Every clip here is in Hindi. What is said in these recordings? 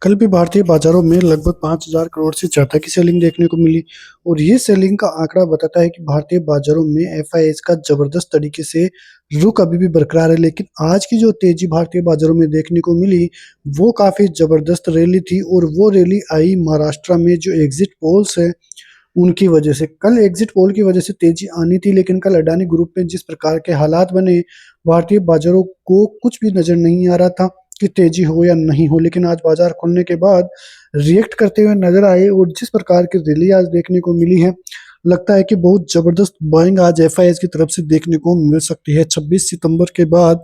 कल भी भारतीय बाजारों में लगभग 5,000 करोड़ से ज्यादा की सेलिंग देखने को मिली और ये सेलिंग का आंकड़ा बताता है कि भारतीय बाजारों में एफआईआई का जबरदस्त तरीके से रुख अभी भी बरकरार है। लेकिन आज की जो तेजी भारतीय बाजारों में देखने को मिली वो काफी जबरदस्त रैली थी और वो रैली आई महाराष्ट्र में जो एग्जिट पोल्स है उनकी वजह से। कल एग्जिट पोल की वजह से तेजी आनी थी, लेकिन कल अडानी ग्रुप में जिस प्रकार के हालात बने भारतीय बाजारों को कुछ भी नजर नहीं आ रहा था कि तेजी हो या नहीं हो। लेकिन आज बाजार खुलने के बाद रिएक्ट करते हुए नजर आए और जिस प्रकार की रैली आज देखने को मिली है, लगता है कि बहुत जबरदस्त बाइंग आज एफआईआई की तरफ से देखने को मिल सकती है। 26 सितंबर के बाद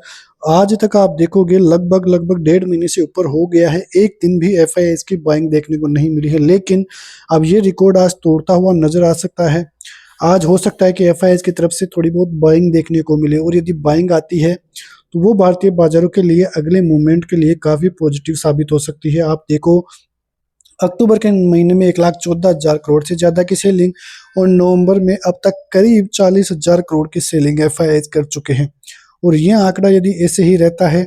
आज तक आप देखोगे लगभग 1.5 महीने से ऊपर हो गया है, एक दिन भी एफआईआई की बाइंग देखने को नहीं मिली है। लेकिन अब ये रिकॉर्ड आज तोड़ता हुआ नजर आ सकता है। आज हो सकता है कि एफआईआई की तरफ से थोड़ी बहुत बाइंग देखने को मिले और यदि बाइंग आती है तो वो भारतीय बाजारों के लिए अगले मूवमेंट के लिए काफी पॉजिटिव साबित हो सकती है। आप देखो, अक्टूबर के महीने में 1,14,000 करोड़ से ज्यादा की सेलिंग और नवंबर में अब तक करीब 40,000 करोड़ की सेलिंग एफआईआई कर चुके हैं। और यह आंकड़ा यदि ऐसे ही रहता है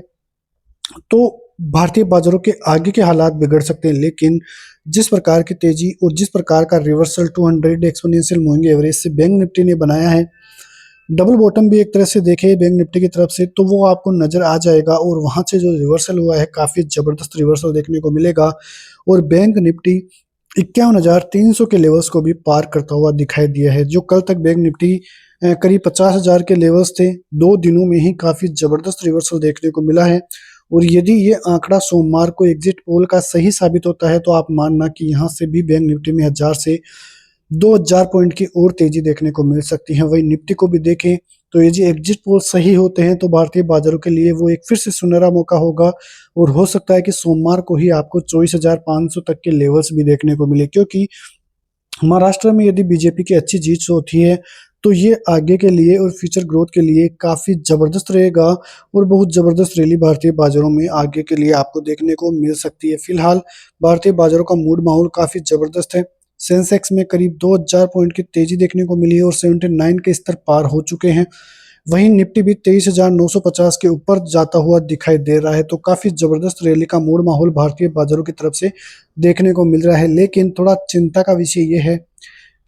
तो भारतीय बाजारों के आगे के हालात बिगड़ सकते हैं। लेकिन जिस प्रकार की तेजी और जिस प्रकार का रिवर्सल 200 एक्सपोनेंशियल मूविंग एवरेज से बैंक निफ्टी ने बनाया है, डबल बॉटम भी एक तरह से देखे बैंक निफ्टी की तरफ से तो वो आपको नजर आ जाएगा और वहां से जो रिवर्सल हुआ है काफी जबरदस्त रिवर्सल देखने को मिलेगा और बैंक निफ्टी 51,300 के लेवल्स को भी पार करता हुआ दिखाई दिया है। जो कल तक बैंक निफ्टी करीब 50,000 के लेवल्स थे, 2 दिनों में ही काफी जबरदस्त रिवर्सल देखने को मिला है। और यदि ये आंकड़ा सोमवार को एग्जिट पोल का सही साबित होता है तो आप मानना कि यहाँ से भी बैंक निफ्टी में 1,000 से 2,000 पॉइंट की और तेजी देखने को मिल सकती है। वही निफ्टी को भी देखें तो ये जी एग्जिट पोल सही होते हैं तो भारतीय बाजारों के लिए वो एक फिर से सुनहरा मौका होगा और हो सकता है कि सोमवार को ही आपको 24,500 तक के लेवल्स भी देखने को मिले, क्योंकि महाराष्ट्र में यदि बीजेपी की अच्छी जीत होती है तो ये आगे के लिए और फ्यूचर ग्रोथ के लिए काफी जबरदस्त रहेगा और बहुत जबरदस्त रैली भारतीय बाजारों में आगे के लिए आपको देखने को मिल सकती है। फिलहाल भारतीय बाजारों का मूड माहौल काफी जबरदस्त है। सेंसेक्स में करीब 2,000 पॉइंट की तेजी देखने को मिली है और 79 के स्तर पार हो चुके हैं। वहीं निफ्टी भी 23,950 के ऊपर जाता हुआ दिखाई दे रहा है। तो काफी जबरदस्त रैली का मूड माहौल भारतीय बाजारों की तरफ से देखने को मिल रहा है। लेकिन थोड़ा चिंता का विषय यह है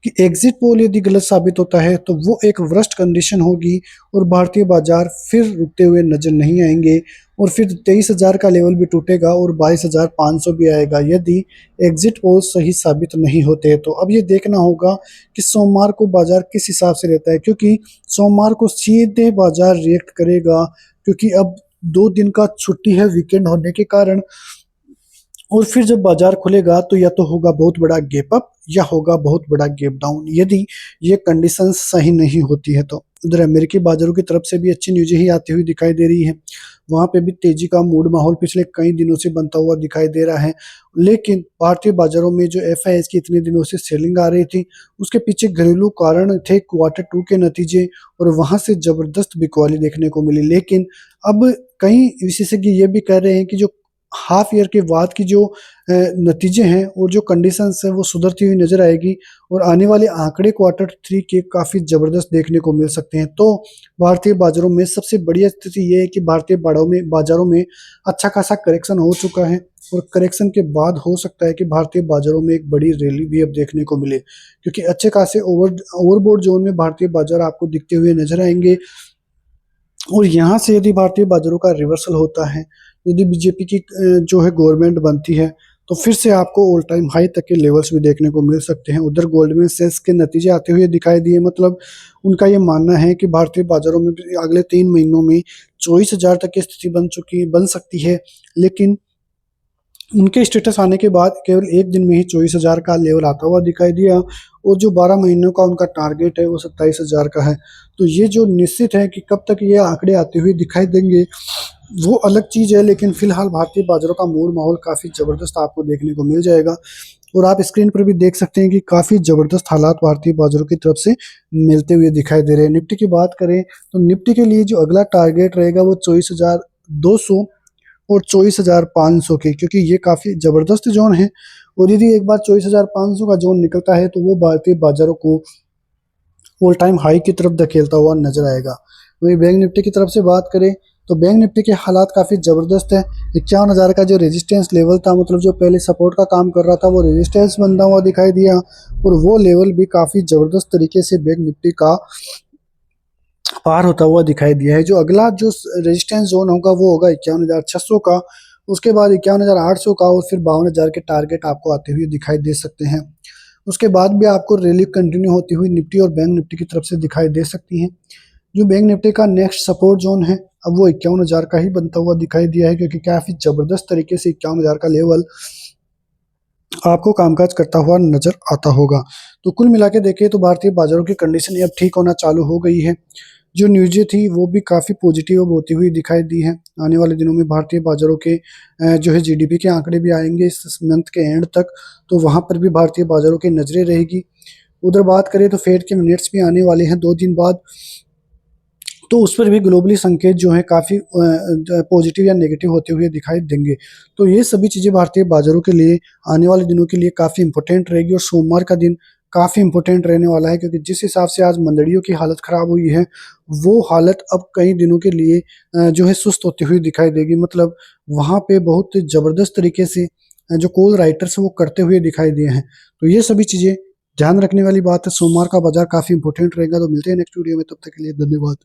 कि एग्जिट पोल यदि गलत साबित होता है तो वो एक वर्स्ट कंडीशन होगी और भारतीय बाजार फिर रुकते हुए नजर नहीं आएंगे और फिर 23,000 का लेवल भी टूटेगा और 22,500 भी आएगा यदि एग्जिट पोल सही साबित नहीं होते। तो अब ये देखना होगा कि सोमवार को बाजार किस हिसाब से रहता है, क्योंकि सोमवार को सीधे बाजार रिएक्ट करेगा, क्योंकि अब 2 दिन का छुट्टी है वीकेंड होने के कारण। और फिर जब बाजार खुलेगा तो या तो होगा बहुत बड़ा गैप अप या होगा बहुत बड़ा गैप डाउन, यदि ये कंडीशन सही नहीं होती है तो। उधर अमेरिकी बाजारों की तरफ से भी अच्छी न्यूज़ ही आती हुई दिखाई दे रही है। वहां पे भी तेजी का मूड माहौल पिछले कई दिनों से बनता हुआ दिखाई दे रहा है। लेकिन भारतीय बाजारों में जो एफआईआई की इतने दिनों से सेलिंग आ रही थी उसके पीछे घरेलू कारण थे क्वार्टर 2 के नतीजे और वहां से जबरदस्त बिकवाली देखने को मिली। लेकिन अब कई विशेषज्ञ ये भी कह रहे हैं कि जो हाफ ईयर के बाद की जो नतीजे हैं और जो कंडीशंस है वो सुधरती हुई नजर आएगी और आने वाले आंकड़े क्वार्टर 3 के काफी जबरदस्त देखने को मिल सकते हैं। तो भारतीय बाजारों में सबसे बढ़िया स्थिति ये है कि भारतीय बाजारों में अच्छा खासा करेक्शन हो चुका है और करेक्शन के बाद हो सकता है कि भारतीय बाजारों में एक बड़ी रैली भी अब देखने को मिले, क्योंकि अच्छे खासे ओवरबोर्ड जोन में भारतीय बाजार आपको दिखते हुए नजर आएंगे। और यहाँ से यदि भारतीय बाजारों का रिवर्सल होता है, यदि बीजेपी की जो है गवर्नमेंट बनती है तो फिर से आपको ऑल टाइम हाई तक के लेवल्स भी देखने को मिल सकते हैं। उधर गोल्डमैन सैक्स के नतीजे आते हुए दिखाई दिए, मतलब उनका ये मानना है कि भारतीय बाजारों में अगले 3 महीनों में 24,000 तक की स्थिति बन सकती है। लेकिन उनके स्टेटस आने के बाद केवल एक दिन में ही 24,000 का लेवल आता हुआ दिखाई दिया और जो 12 महीनों का उनका टारगेट है वो 27,000 का है। तो ये जो निश्चित है कि कब तक ये आंकड़े आते हुए दिखाई देंगे वो अलग चीज़ है। लेकिन फिलहाल भारतीय बाजारों का मूड माहौल काफ़ी ज़बरदस्त आपको देखने को मिल जाएगा और आप स्क्रीन पर भी देख सकते हैं कि काफ़ी ज़बरदस्त हालात भारतीय बाजारों की तरफ से मिलते हुए दिखाई दे रहे हैं। निफ्टी की बात करें तो निफ्टी के लिए जो अगला टारगेट रहेगा वो 24,200 और 24,500 के, क्योंकि ये काफ़ी ज़बरदस्त जोन है और यदि एक बार 24,500 का जोन निकलता है तो वो भारतीय बाजारों को ऑल टाइम हाई की तरफ धकेलता हुआ नजर आएगा। वही बैंक निफ्टी की तरफ से बात करें तो बैंक निफ्टी के हालात काफ़ी ज़बरदस्त है। 51,000 का जो रेजिस्टेंस लेवल था, मतलब जो पहले सपोर्ट का काम कर रहा था, वो रेजिस्टेंस बनता हुआ दिखाई दिया और वो लेवल भी काफ़ी ज़बरदस्त तरीके से बैंक निफ्टी का पार होता हुआ दिखाई दिया है। जो अगला जो रेजिस्टेंस जोन होगा वो होगा 51,600 का, उसके बाद 51,800 का और फिर 52,000 के टारगेट आपको आते हुए दिखाई दे सकते हैं। उसके बाद भी आपको रैली कंटिन्यू होती हुई निफ्टी और बैंक निफ्टी की तरफ से दिखाई दे सकती है। जो बैंक निफ्टी का नेक्स्ट सपोर्ट जोन है, अब वो 51,000 का ही बनता हुआ दिखाई दिया है, क्योंकि काफ़ी ज़बरदस्त तरीके से 51,000 का लेवल आपको कामकाज करता हुआ नजर आता होगा। तो कुल मिला के देखें तो भारतीय बाजारों की कंडीशन अब ठीक होना चालू हो गई है। जो न्यूज़ें थी वो भी काफ़ी पॉजिटिव अब होती हुई दिखाई दी है। आने वाले दिनों में भारतीय बाजारों के जो है जीडीपी के आंकड़े भी आएंगे इस मंथ के एंड तक, तो वहाँ पर भी भारतीय बाजारों की नज़रें रहेगी। उधर बात करें तो फेड के मिनट्स भी आने वाले हैं 2 दिन बाद, तो उस पर भी ग्लोबली संकेत जो है काफ़ी पॉजिटिव या नेगेटिव होते हुए दिखाई देंगे। तो ये सभी चीज़ें भारतीय बाजारों के लिए आने वाले दिनों के लिए काफ़ी इंपॉर्टेंट रहेगी और सोमवार का दिन काफ़ी इंपॉर्टेंट रहने वाला है, क्योंकि जिस हिसाब से आज मंदड़ियों की हालत ख़राब हुई है, वो हालत अब कई दिनों के लिए जो है सुस्त होती हुई दिखाई देगी। मतलब वहाँ पे बहुत ज़बरदस्त तरीके से जो कॉल राइटर्स वो करते हुए दिखाई दिए हैं। तो ये सभी चीज़ें ध्यान रखने वाली बात है। सोमवार का बाजार काफ़ी इंपॉर्टेंट रहेगा। तो मिलते हैं नेक्स्ट वीडियो में, तब तक के लिए धन्यवाद।